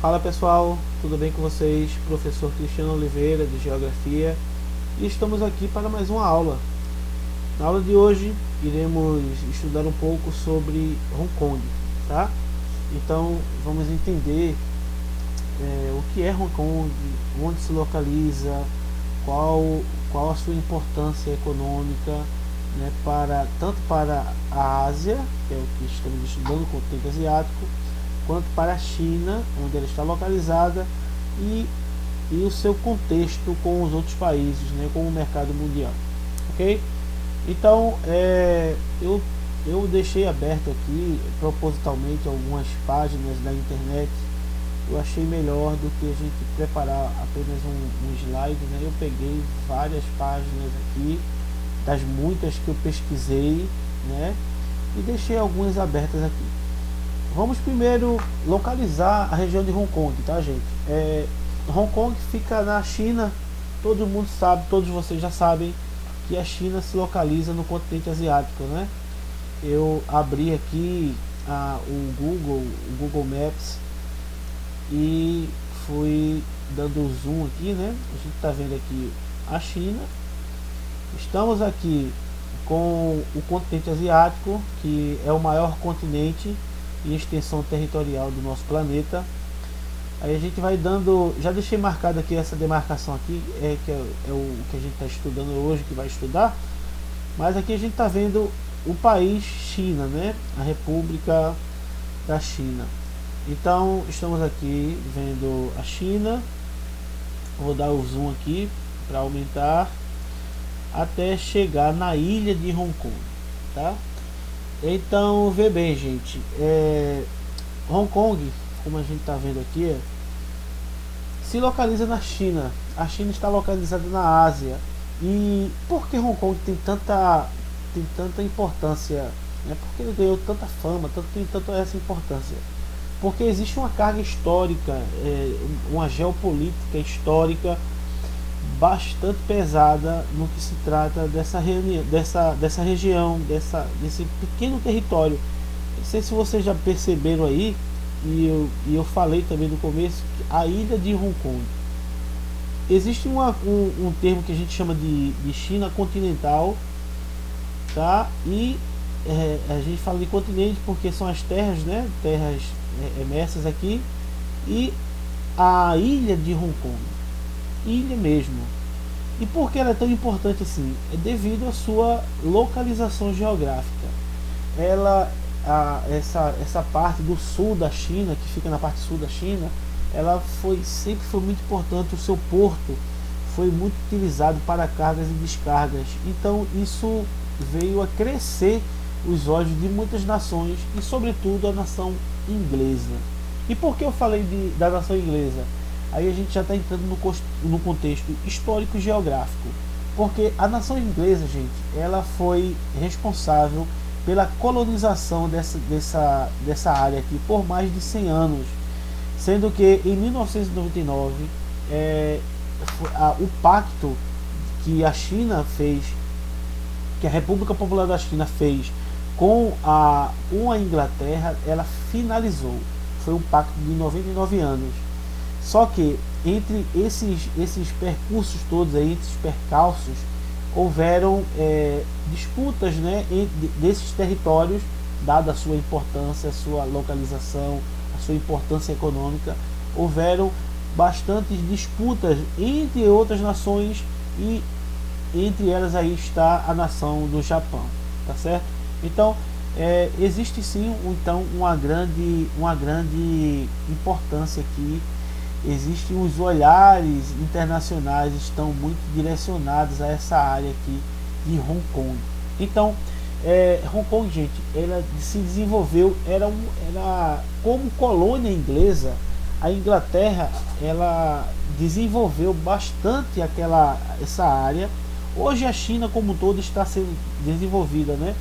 Fala pessoal, tudo bem com vocês? Professor Cristiano Oliveira de Geografia e estamos aqui para mais uma aula. Na aula de hoje iremos estudar um pouco sobre Hong Kong, tá? Então vamos entender o que é Hong Kong, onde se localiza, qual a sua importância econômica, né, tanto para a Ásia, que é o que estamos estudando, o continente asiático, quanto para a China, onde ela está localizada, e o seu contexto com os outros países, né, com o mercado mundial. Ok? Então, eu deixei aberto aqui propositalmente algumas páginas da internet. Eu achei melhor do que a gente preparar apenas um slide, né? Eu peguei várias páginas aqui, das muitas que eu pesquisei, né? E deixei algumas abertas aqui. Vamos primeiro localizar a região de Hong Kong, tá, gente? Hong Kong fica na China. Todo mundo sabe, todos vocês já sabem que a China se localiza no continente asiático, né? Eu abri aqui o Google Maps e fui dando zoom aqui, né? A gente está vendo aqui a China. Estamos aqui com o continente asiático, que é o maior continente e extensão territorial do nosso planeta. Aí a gente vai dando, já deixei marcado aqui essa demarcação aqui, que é o que a gente está estudando hoje, que vai estudar. Mas aqui a gente está vendo o país China, né? A República da China. Então estamos aqui vendo a China. Vou dar o zoom aqui para aumentar até chegar na ilha de Hong Kong, tá? Então, vê bem, gente, Hong Kong, como a gente está vendo aqui, se localiza na China. A China está localizada na Ásia. E por que Hong Kong tem tanta importância, né? Porque ele ganhou tanta fama, tem tanta essa importância? Porque existe uma carga histórica, uma geopolítica histórica bastante pesada no que se trata dessa região, desse pequeno território. Não sei se vocês já perceberam aí, e eu falei também no começo, a ilha de Hong Kong. Existe um termo que a gente chama de China continental, tá? E a gente fala de continente porque são as terras, né? Terras emersas aqui, e a ilha de Hong Kong. Ilha mesmo. E por que ela é tão importante assim? É devido à sua localização geográfica. Essa parte do sul da China, que fica na parte sul da China, ela sempre foi muito importante. O seu porto foi muito utilizado para cargas e descargas. Então isso veio a crescer os olhos de muitas nações, e sobretudo a nação inglesa. E por que eu falei da nação inglesa? Aí a gente já está entrando no contexto histórico e geográfico, porque a nação inglesa, gente, ela foi responsável pela colonização dessa área aqui por mais de 100 anos, sendo que em 1999 o pacto que a China fez, que a República Popular da China fez com a Inglaterra, ela finalizou. Foi um pacto de 99 anos. Só que entre esses percursos todos aí, esses percalços, houveram disputas, né, desses territórios, dada a sua importância, a sua localização, a sua importância econômica. Houveram bastantes disputas entre outras nações, e entre elas aí está a nação do Japão, tá certo? Então existe sim uma grande importância aqui. Existem os olhares internacionais, estão muito direcionados a essa área aqui de Hong Kong. Então, Hong Kong, gente, ela se desenvolveu, era como colônia inglesa. A Inglaterra, ela desenvolveu bastante essa área. Hoje a China como um todo está sendo desenvolvida, né?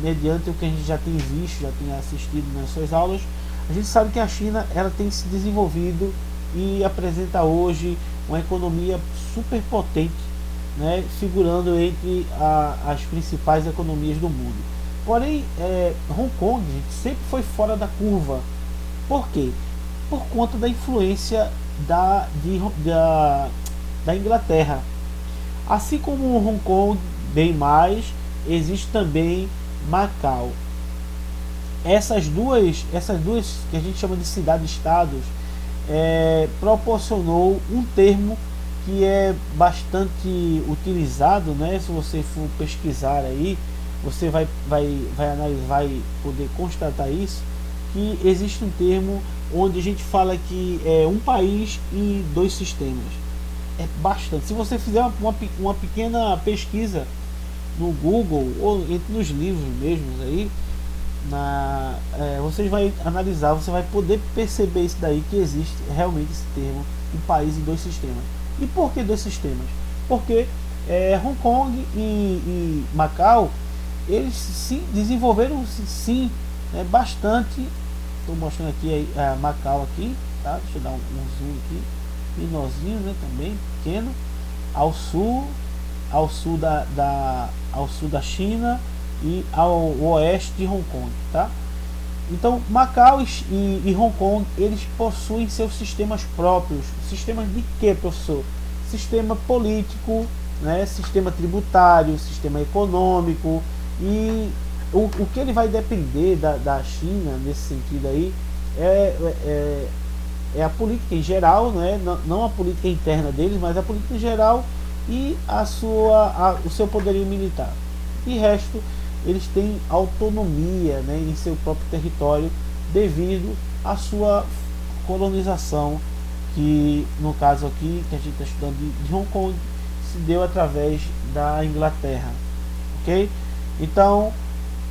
Mediante o que a gente já tem visto, já tem assistido nas suas aulas. A gente sabe que a China, ela tem se desenvolvido e apresenta hoje uma economia super potente, né, figurando entre as principais economias do mundo. Porém, Hong Kong, gente, sempre foi fora da curva. Por quê? por conta da influência da Inglaterra. Assim como Hong Kong, bem mais, existe também Macau. Essas duas que a gente chama de cidades-estados, proporcionou um termo que é bastante utilizado, né? Se você for pesquisar aí, você vai analisar, vai poder constatar isso, que existe um termo onde a gente fala que é um país e dois sistemas. É bastante. Se você fizer uma pequena pesquisa no Google ou entre nos livros mesmos aí, você vai analisar, você vai poder perceber isso daí, que existe realmente esse termo, um país e dois sistemas. E por que dois sistemas? Porque Hong Kong e Macau, eles sim desenvolveram sim, bastante. Estou mostrando aqui Macau aqui, tá? Deixa eu dar um zoom aqui, menorzinho, né, também pequeno, ao sul da China e ao oeste de Hong Kong, tá? Então Macau e Hong Kong, eles possuem seus sistemas próprios. Sistemas de quê, professor? Sistema político, né? Sistema tributário, sistema econômico. E o que ele vai depender da China nesse sentido aí é a política em geral, né? Não a política interna deles, mas a política em geral e o seu poderio militar. De resto, eles têm autonomia, né, em seu próprio território devido à sua colonização, que no caso aqui que a gente está estudando de Hong Kong se deu através da Inglaterra, ok? Então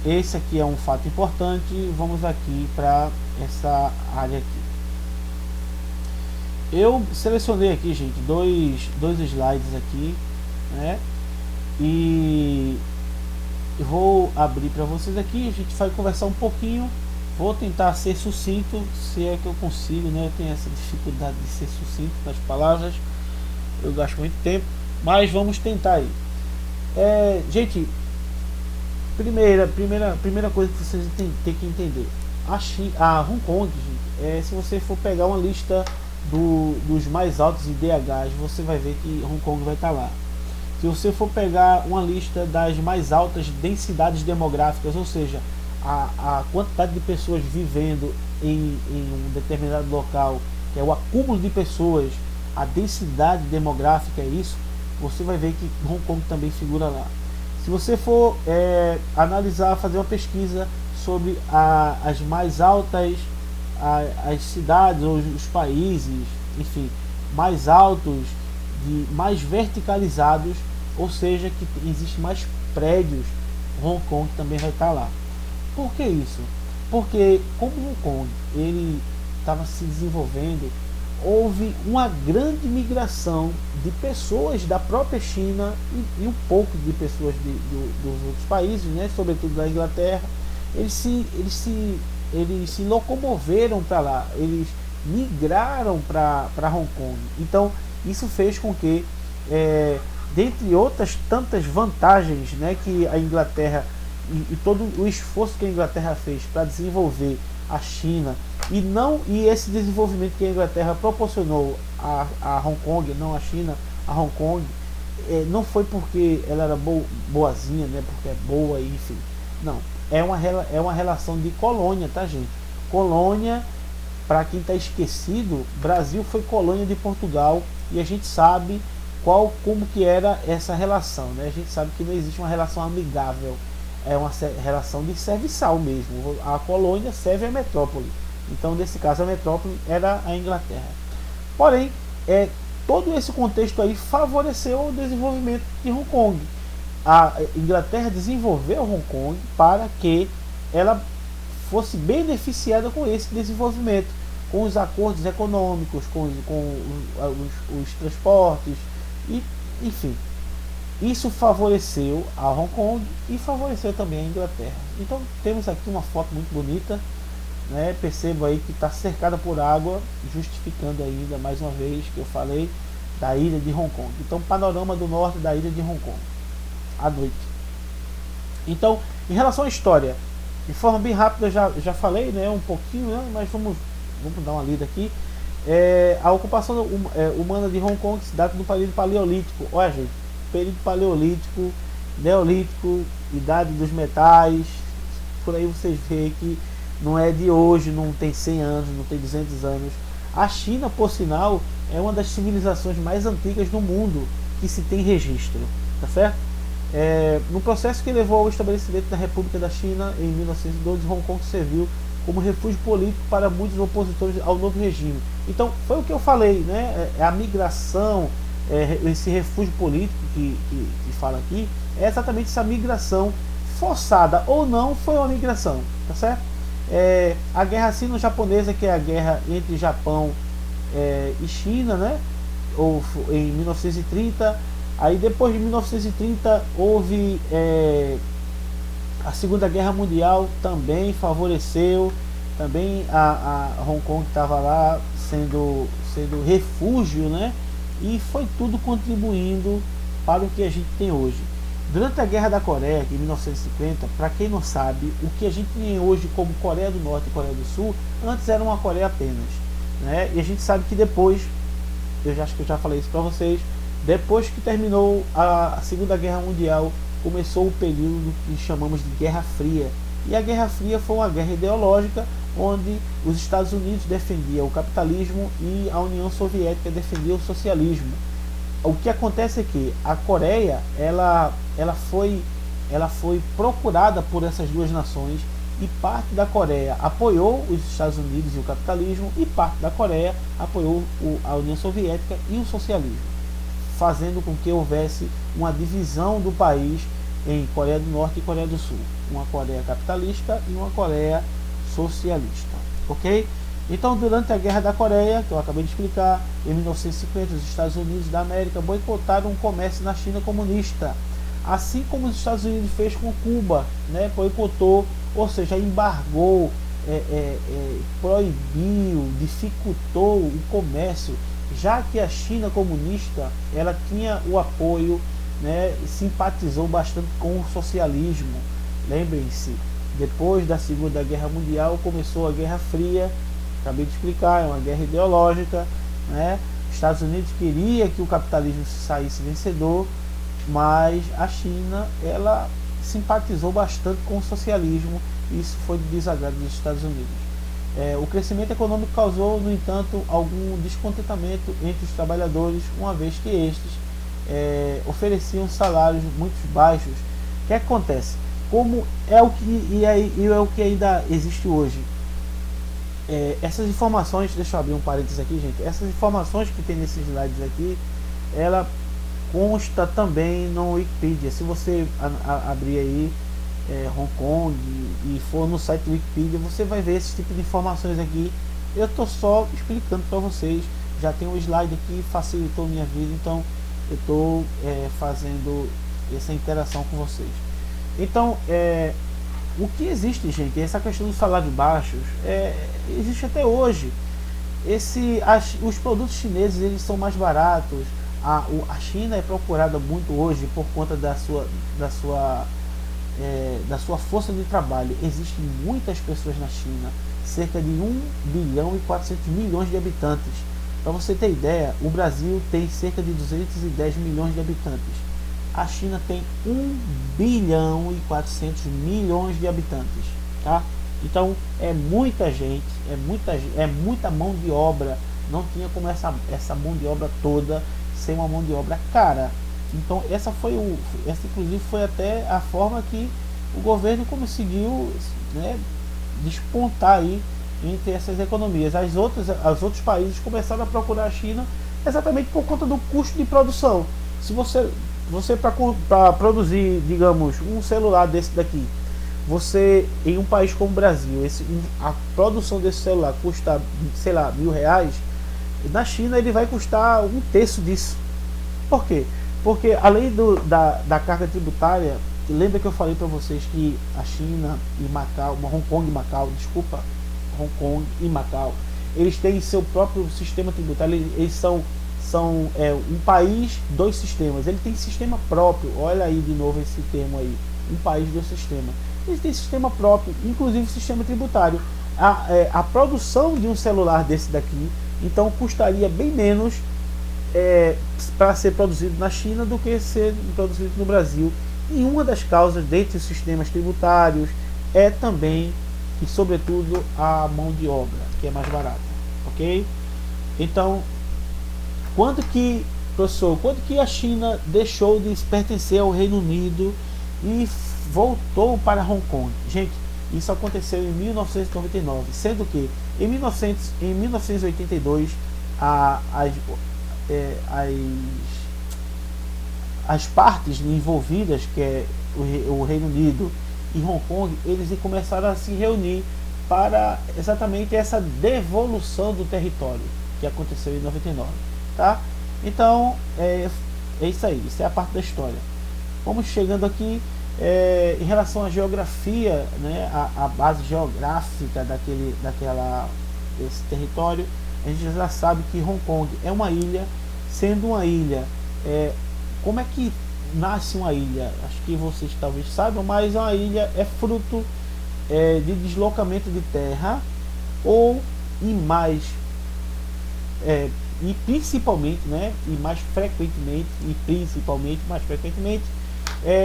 esse aqui é um fato importante. Vamos aqui para essa área aqui. Eu selecionei aqui, gente, dois slides aqui, né? E vou abrir para vocês aqui. A gente vai conversar um pouquinho. Vou tentar ser sucinto, se é que eu consigo, né? Eu tenho essa dificuldade de ser sucinto nas palavras. Eu gasto muito tempo, mas vamos tentar aí. Gente, primeira coisa que vocês têm que entender: a Hong Kong, gente, se você for pegar uma lista dos mais altos IDHs, você vai ver que Hong Kong vai estar lá. Se você for pegar uma lista das mais altas densidades demográficas, ou seja, a quantidade de pessoas vivendo em um determinado local, que é o acúmulo de pessoas, a densidade demográfica é isso, você vai ver que Hong Kong também figura lá. Se você for analisar, fazer uma pesquisa sobre as mais altas, as cidades ou os países, enfim, mais altos, mais verticalizados, ou seja, que existe mais prédios, Hong Kong também vai estar lá. Por que isso? Porque como Hong Kong ele estava se desenvolvendo, houve uma grande migração de pessoas da própria China e um pouco de pessoas dos outros países, né, sobretudo da Inglaterra. Eles se locomoveram para lá, eles migraram para Hong Kong. Então isso fez com que, dentre outras tantas vantagens, né, que a Inglaterra e todo o esforço que a Inglaterra fez para desenvolver a China, e esse desenvolvimento que a Inglaterra proporcionou a Hong Kong, não a China, a Hong Kong, não foi porque ela era boazinha, né, porque é boa, enfim, não, é uma relação de colônia, tá, gente? Colônia, para quem está esquecido, Brasil foi colônia de Portugal, e a gente sabe como que era essa relação, né? A gente sabe que não existe uma relação amigável, é uma relação de serviçal mesmo. A colônia serve a metrópole, então nesse caso a metrópole era a Inglaterra. Porém, todo esse contexto aí favoreceu o desenvolvimento de Hong Kong. A Inglaterra desenvolveu Hong Kong para que ela fosse beneficiada com esse desenvolvimento, com os acordos econômicos, com os transportes, e enfim, isso favoreceu a Hong Kong e favoreceu também a Inglaterra. Então temos aqui uma foto muito bonita, né? Percebo aí que está cercada por água, justificando ainda mais uma vez que eu falei da ilha de Hong Kong. Então, panorama do norte da ilha de Hong Kong à noite. Então, em relação à história, de forma bem rápida, já falei, né, um pouquinho, né, mas vamos vamos dar uma lida aqui. A ocupação humana de Hong Kong se data do período paleolítico. Olha, gente, período paleolítico, neolítico, idade dos metais. Por aí vocês veem que não é de hoje, não tem 100 anos, não tem 200 anos. A China, por sinal, é uma das civilizações mais antigas do mundo que se tem registro, tá certo? No processo que levou ao estabelecimento da República da China em 1912, Hong Kong serviu como refúgio político para muitos opositores ao novo regime. Então, foi o que eu falei, né? A migração, esse refúgio político que fala aqui, é exatamente essa migração forçada ou não, foi uma migração, tá certo? A guerra sino-japonesa, que é a guerra entre Japão e China, né? Ou em 1930. Aí depois de 1930 houve a Segunda Guerra Mundial, também favoreceu, também a Hong Kong estava lá sendo refúgio, né? E foi tudo contribuindo para o que a gente tem hoje. Durante a Guerra da Coreia, em 1950, para quem não sabe, o que a gente tem hoje como Coreia do Norte e Coreia do Sul, antes era uma Coreia apenas, né? E a gente sabe que depois, acho que eu já falei isso para vocês, depois que terminou a Segunda Guerra Mundial, começou o período que chamamos de Guerra Fria. E a Guerra Fria foi uma guerra ideológica, onde os Estados Unidos defendiam o capitalismo e a União Soviética defendia o socialismo. O que acontece é que a Coreia ela foi procurada por essas duas nações, e parte da Coreia apoiou os Estados Unidos e o capitalismo, e parte da Coreia apoiou a União Soviética e o socialismo, fazendo com que houvesse uma divisão do país em Coreia do Norte e Coreia do Sul, uma Coreia capitalista e uma Coreia socialista, ok? Então, durante a Guerra da Coreia, que eu acabei de explicar, em 1950, os Estados Unidos da América boicotaram o comércio na China comunista, assim como os Estados Unidos fez com Cuba, né? Boicotou, ou seja, embargou, proibiu, dificultou o comércio, já que a China comunista ela tinha o apoio, né? Simpatizou bastante com o socialismo. Lembrem-se, depois da Segunda Guerra Mundial começou a Guerra Fria. Acabei de explicar, é uma guerra ideológica, né? Os Estados Unidos queria que o capitalismo saísse vencedor, mas a China ela simpatizou bastante com o socialismo, e isso foi de desagrado dos Estados Unidos. O crescimento econômico causou, no entanto, algum descontentamento entre os trabalhadores, uma vez que estes ofereciam salários muito baixos. O que acontece? Como é o que ainda existe hoje. Essas informações, deixa eu abrir um parênteses aqui, gente. Essas informações que tem nesses slides aqui, ela consta também no Wikipedia. Se você abrir aí Hong Kong e for no site do Wikipedia, você vai ver esse tipo de informações aqui. Eu estou só explicando para vocês. Já tem um slide aqui, facilitou minha vida, então eu estou fazendo essa interação com vocês. Então, o que existe, gente, essa questão dos salários baixos, existe até hoje. Os produtos chineses eles são mais baratos. A China é procurada muito hoje por conta da sua força de trabalho. Existem muitas pessoas na China, cerca de 1 bilhão e 400 milhões de habitantes. Para você ter ideia, o Brasil tem cerca de 210 milhões de habitantes. A China tem 1 bilhão e 400 milhões de habitantes, tá? Então é muita gente, é muita mão de obra. Não tinha como essa mão de obra toda ser uma mão de obra cara. Então essa inclusive foi até a forma que o governo conseguiu, né, despontar aí entre essas economias. Os outros países começaram a procurar a China exatamente por conta do custo de produção. Se você para produzir, digamos, um celular desse daqui, você em um país como o Brasil, a produção desse celular custa, sei lá, R$1.000, na China ele vai custar 1/3 disso. Por quê? Porque além da carga tributária, lembra que eu falei para vocês que a China e Macau, Hong Kong e Macau, eles têm seu próprio sistema tributário. Eles são um país, dois sistemas. Ele tem sistema próprio. Olha aí de novo esse termo aí, um país, dois sistemas. Eles têm sistema próprio, inclusive sistema tributário. a produção de um celular desse daqui, então custaria bem menos para ser produzido na China do que ser produzido no Brasil. E uma das causas dentre os sistemas tributários é também e sobretudo a mão de obra, que é mais barata, ok? Então, professor, quando que a China deixou de pertencer ao Reino Unido e voltou para Hong Kong? Gente, isso aconteceu em 1999, sendo que em 1982 as partes envolvidas, que é o Reino Unido e Hong Kong, eles começaram a se reunir para exatamente essa devolução do território que aconteceu em 99, tá? Então é isso aí, isso é a parte da história. Vamos chegando aqui em relação à geografia, né, a base geográfica desse território. A gente já sabe que Hong Kong é uma ilha, sendo uma ilha, como é que nasce uma ilha? Acho que vocês talvez saibam, mas uma ilha é fruto de deslocamento de terra ou e principalmente, né, e mais frequentemente,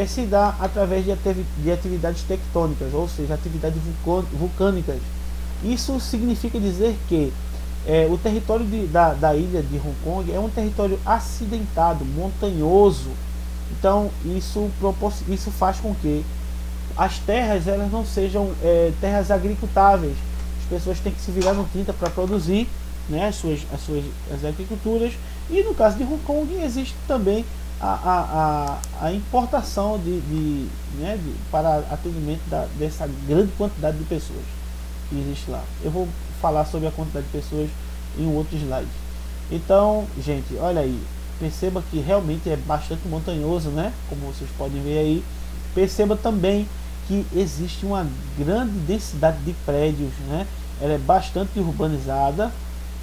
se dá através de atividades tectônicas, ou seja, atividades vulcânicas. Isso significa dizer que o território da ilha de Hong Kong é um território acidentado, montanhoso. Então isso faz com que as terras elas não sejam terras agricultáveis. As pessoas têm que se virar no 30 para produzir, né, as agriculturas. E no caso de Hong Kong existe também a importação para atendimento dessa grande quantidade de pessoas que existe lá. Eu vou falar sobre a quantidade de pessoas em um outro slide. Então, gente, olha aí, perceba que realmente é bastante montanhoso, né? Como vocês podem ver aí. Perceba também que existe uma grande densidade de prédios, né? Ela é bastante urbanizada,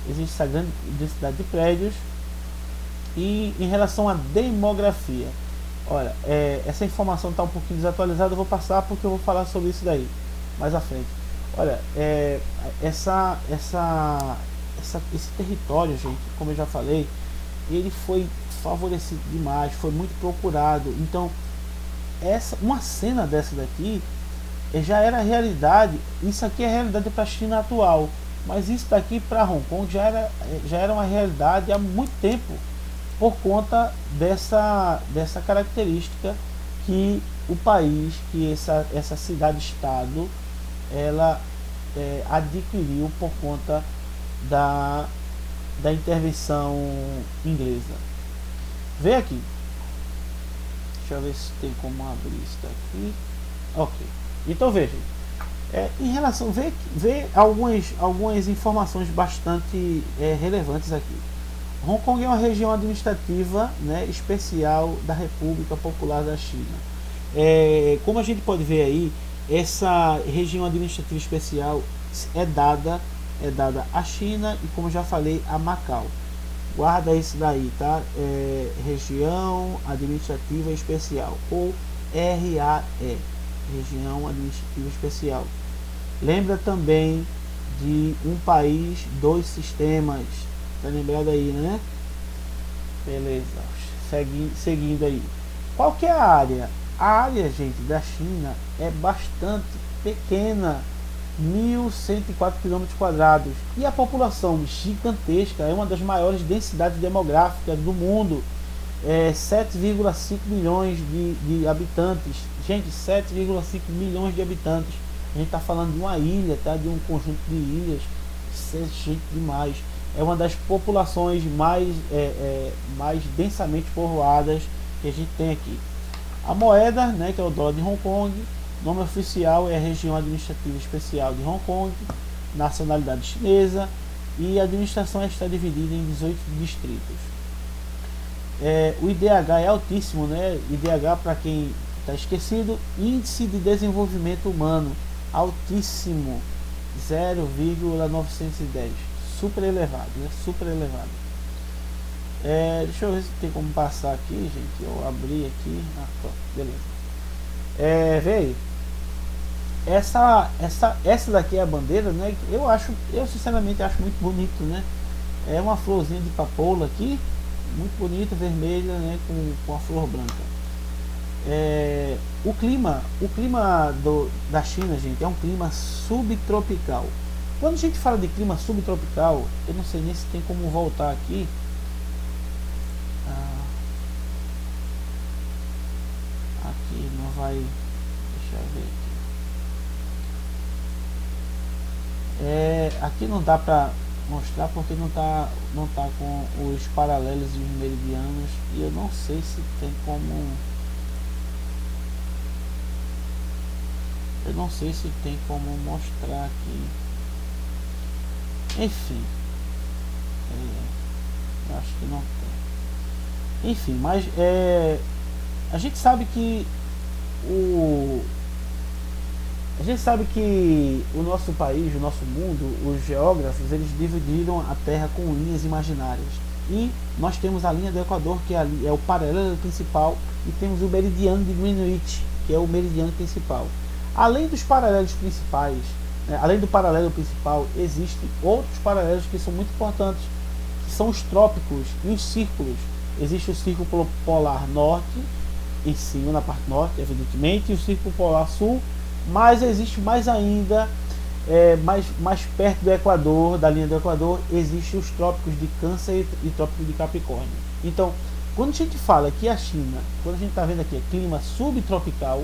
existe essa grande densidade de prédios. E em relação à demografia, olha, essa informação está um pouquinho desatualizada, eu vou passar porque eu vou falar sobre isso daí mais à frente. Olha, esse território, gente, como eu já falei, ele foi favorecido demais, foi muito procurado. Então, uma cena dessa daqui já era realidade. Isso aqui é realidade para a China atual, mas isso daqui para Hong Kong já era uma realidade há muito tempo, por conta dessa característica que o país, que essa cidade-estado, ela adquiriu por conta da intervenção inglesa. Vê aqui, deixa eu ver se tem como abrir isso daqui. Ok, então veja, em relação, vê algumas informações bastante relevantes aqui. Hong Kong é uma região administrativa, né, especial da República Popular da China. Como a gente pode ver aí, essa região administrativa especial é dada à China e, como já falei, a Macau. Guarda isso daí, tá? Região Administrativa Especial, ou RAE, Região Administrativa Especial. Lembra também de um país, dois sistemas. Tá lembrado aí, né? Beleza. Seguindo aí. Qual que é a área? A área, gente, da China é bastante pequena, 1.104 km². E a população gigantesca, é uma das maiores densidades demográficas do mundo. 7,5 milhões de habitantes. Gente, 7,5 milhões de habitantes. A gente está falando de uma ilha, tá? De um conjunto de ilhas. Isso é gente demais. É uma das populações mais densamente povoadas que a gente tem aqui. A moeda, né, que é o dólar de Hong Kong, nome oficial é a Região Administrativa Especial de Hong Kong, nacionalidade chinesa, e a administração está dividida em 18 distritos. O IDH é altíssimo, né? IDH, para quem está esquecido, Índice de Desenvolvimento Humano, altíssimo, 0,910. Super elevado, né? Super elevado. Deixa eu ver se tem como passar aqui, gente. Eu abri aqui. Beleza. Vê aí. essa daqui é a bandeira, né? Eu sinceramente acho muito bonito, né? É uma florzinha de papoula aqui, muito bonita, vermelha, né? Com a flor branca. O clima da China, gente, é um clima subtropical. Quando a gente fala de clima subtropical, eu não sei nem se tem como voltar aqui. Ah, aqui não vai. Deixa eu ver aqui. Aqui não dá pra mostrar porque não tá com os paralelos e os meridianos, e eu não sei se tem como. Eu não sei se tem como mostrar aqui. Enfim, eu acho que não tem. Enfim, mas a gente sabe que o a gente sabe que o nosso país, o nosso mundo, os geógrafos, eles dividiram a Terra com linhas imaginárias. E nós temos a linha do Equador, que é o paralelo principal, e temos o meridiano de Greenwich, que é o meridiano principal. Além dos paralelos principais, além do paralelo principal, existem outros paralelos que são muito importantes, que são os trópicos e os círculos. Existe o círculo polar norte, em cima, na parte norte, evidentemente, e o círculo polar sul, mas existe mais ainda, mais perto do Equador, da linha do Equador, existem os trópicos de Câncer e trópico de Capricórnio. Então, quando a gente fala que a China, quando a gente está vendo aqui, clima subtropical,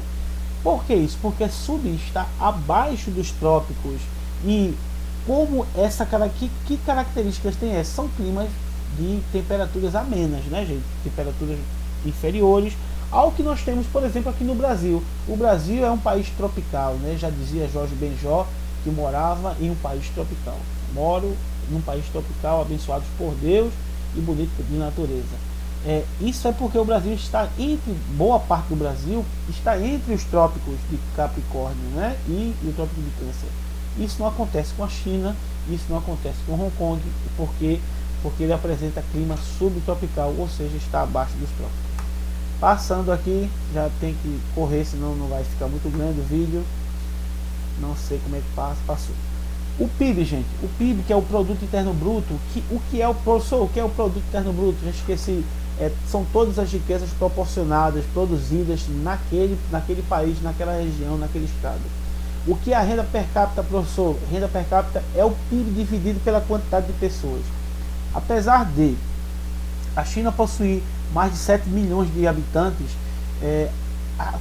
por que isso? Porque sub está abaixo dos trópicos. E como que características tem essa? São climas de temperaturas amenas, né, gente? Temperaturas inferiores ao que nós temos, por exemplo, aqui no Brasil. O Brasil é um país tropical, né? Já dizia Jorge Benjor que morava em um país tropical. Moro num país tropical, abençoados por Deus e bonito de natureza. Isso é porque o Brasil está boa parte do Brasil está entre os trópicos de Capricórnio, né? E o trópico de Câncer. Isso não acontece com a China, isso não acontece com Hong Kong, porque ele apresenta clima subtropical, ou seja, está abaixo dos trópicos. Passando aqui, já tem que correr, senão não vai ficar muito grande o vídeo. Não sei como é que passou. O PIB, gente, o PIB, que é o Produto Interno Bruto, o que é o Produto Interno Bruto? Já esqueci. São todas as riquezas proporcionadas, produzidas naquele país, naquela região, naquele estado. O que é a renda per capita, professor? Renda per capita é o PIB dividido pela quantidade de pessoas. Apesar de a China possuir mais de 7 milhões de habitantes,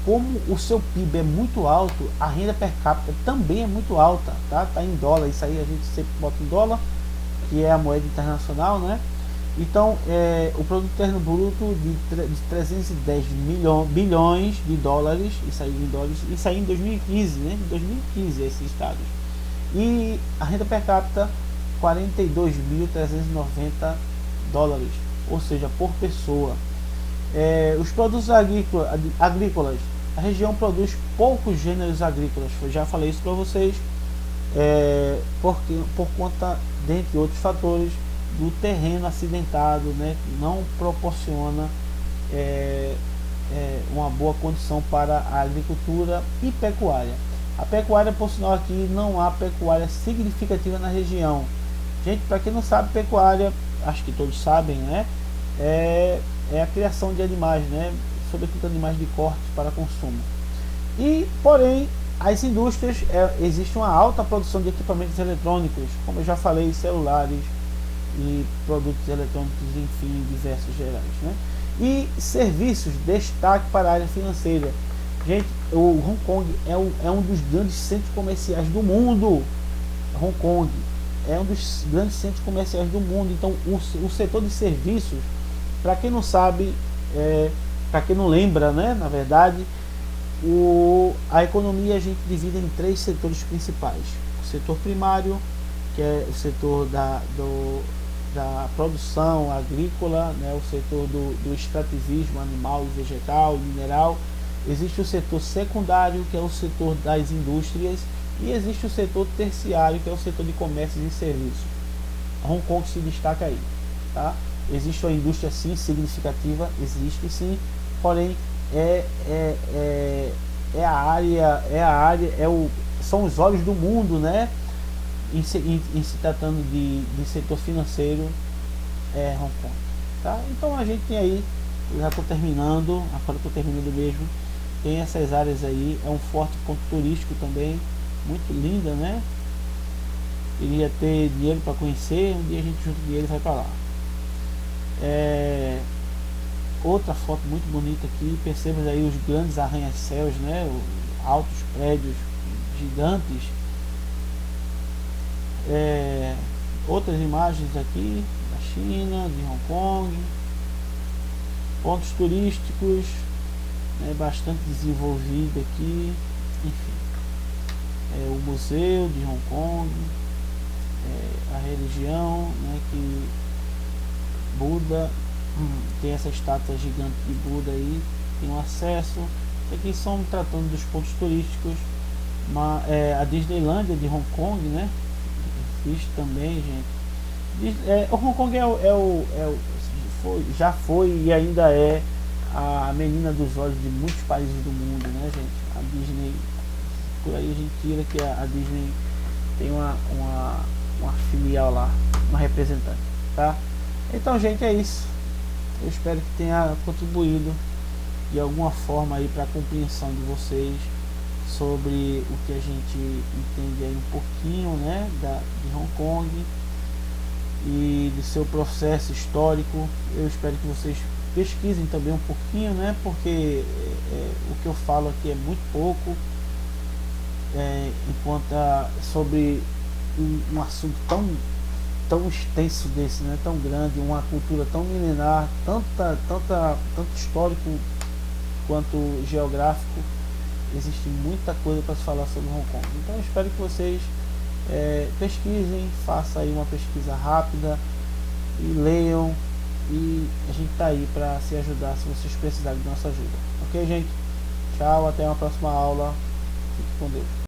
como o seu PIB é muito alto, a renda per capita também é muito alta, tá? Tá em dólar, isso aí a gente sempre bota em dólar, que é a moeda internacional, né? Então, o produto interno bruto de 310 bilhões de dólares, isso aí em 2015, né? Em 2015 esses estados. E a renda per capita 42.390 dólares, ou seja, por pessoa. Os produtos agrícolas, a região produz poucos gêneros agrícolas, eu já falei isso para vocês, por conta, dentre outros fatores, do terreno acidentado, né, não proporciona uma boa condição para a agricultura e pecuária. A pecuária, por sinal, aqui não há pecuária significativa na região. Gente, para quem não sabe, pecuária, acho que todos sabem, né, é a criação de animais, né, sobretudo animais de corte para consumo. E, porém, as indústrias, existe uma alta produção de equipamentos eletrônicos, como eu já falei, celulares e produtos eletrônicos, enfim, diversos gerais, né? E serviços, destaque para a área financeira. Gente, o Hong Kong é um dos grandes centros comerciais do mundo. Hong Kong é um dos grandes centros comerciais do mundo. Então, o setor de serviços, para quem não sabe, para quem não lembra, né, na verdade, a economia a gente divide em 3 setores principais. O setor primário, que é o setor da produção agrícola, né, o setor do extrativismo animal, vegetal, mineral. Existe o setor secundário, que é o setor das indústrias, e existe o setor terciário, que é o setor de comércio e serviços. Hong Kong se destaca aí, tá? Existe uma indústria sim significativa, existe sim, porém são os olhos do mundo, né? Em se tratando de setor financeiro, Hong Kong, tá? Então a gente tem aí, eu já estou terminando, agora estou terminando mesmo, tem essas áreas aí, é um forte ponto turístico também, muito linda, né? Queria ter dinheiro para conhecer, um dia a gente junta dinheiro e vai para lá. Outra foto muito bonita aqui, percebemos aí os grandes arranha-céus, né? Os altos prédios gigantes. Outras imagens aqui da China, de Hong Kong, pontos turísticos, né, bastante desenvolvido aqui, enfim, o museu de Hong Kong, a religião, né, que Buda, tem essa estátua gigante de Buda aí, tem um acesso. Aqui estão tratando dos pontos turísticos, a Disneylândia de Hong Kong, né? Existe também, gente. O Hong Kong já foi e ainda é a menina dos olhos de muitos países do mundo, né, gente? A Disney, por aí a gente tira que a Disney tem uma filial lá, uma representante, tá? Então, gente, é isso. Eu espero que tenha contribuído de alguma forma aí para a compreensão de vocês sobre o que a gente entende aí um pouquinho, né, de Hong Kong e de seu processo histórico. Eu espero que vocês pesquisem também um pouquinho, né, porque o que eu falo aqui é muito pouco, sobre um assunto tão extenso desse, né, tão grande, uma cultura tão milenar, tanto histórico quanto geográfico. Existe muita coisa para se falar sobre Hong Kong. Então eu espero que vocês pesquisem, façam aí uma pesquisa rápida e leiam, e a gente tá aí para se ajudar se vocês precisarem de nossa ajuda. Ok, gente? Tchau, até uma próxima aula. Fique com Deus.